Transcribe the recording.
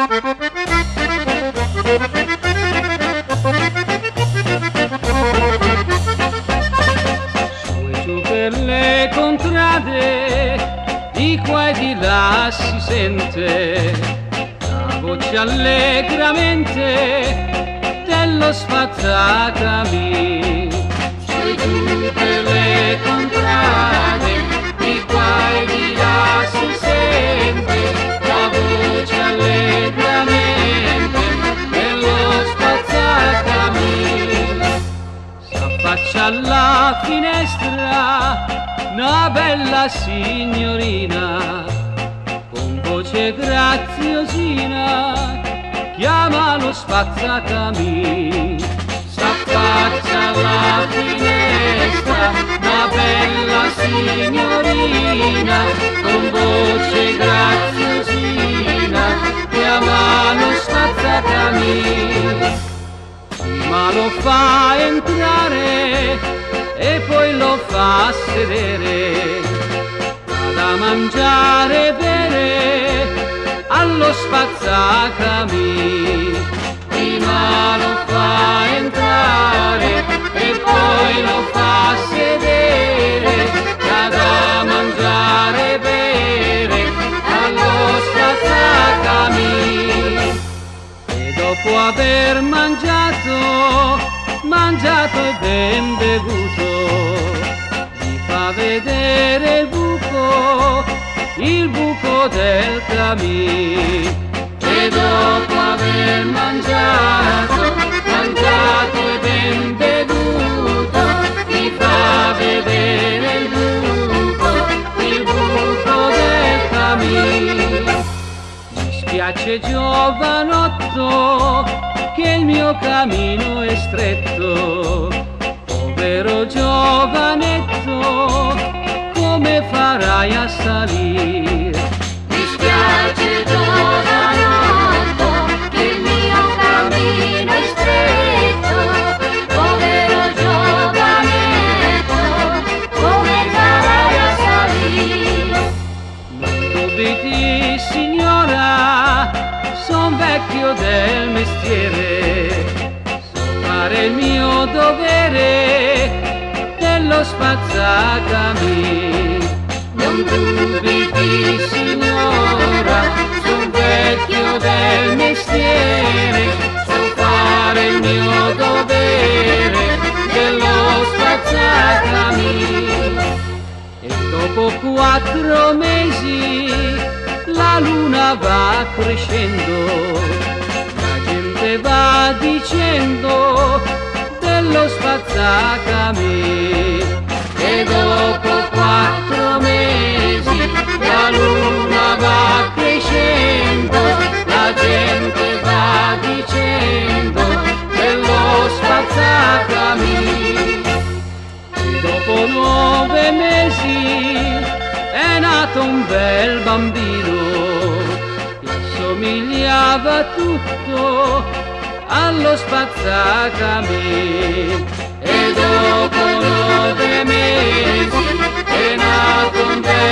Su e giù per le contrade, di qua e di là si sente la voce allegramente dello spazzacamì. Su e giù per le contrade, di qua e di là si sente la voce allegramente dello spazzacamì. S'affaccia alla finestra una bella signorina con voce graziosina, chiama lo spazzacamì. S'affaccia alla finestra una bella signorina con voce graziosina, chiama lo spazzacamì. Prima lo fa entrare e poi lo fa sedere, da mangiare e bere allo spazzacamì. Prima lo fa entrare e poi lo fa sedere, da mangiare e bere allo spazzacamì. E dopo aver mangiato e ben bevuto, gli fa vedere il buco del camì. E dopo aver mangiato e ben bevuto, gli fa vedere il buco del camì. Mi spiace giovanotto che il mio cammino è stretto, povero giovanetto, come farai a salire? Mi spiace giovanotto che il mio cammino è stretto, povero giovanetto, come farai a salire? Non dubiti signora, son vecchio del mestiere, so fare il mio dovere dello spazzacamì. Non dubiti signora, son vecchio del mestiere, so fare il mio dovere dello spazzacamì. E dopo 4 mesi la luna va crescendo, la gente va dicendo dello spazzacamì. E dopo 4 mesi la luna va crescendo, la gente va dicendo dello spazzacamì. E dopo 9 mesi è nato un bel bambino che assomigliava tutto allo spazzacamì. E dopo 9 mesi è nato un bel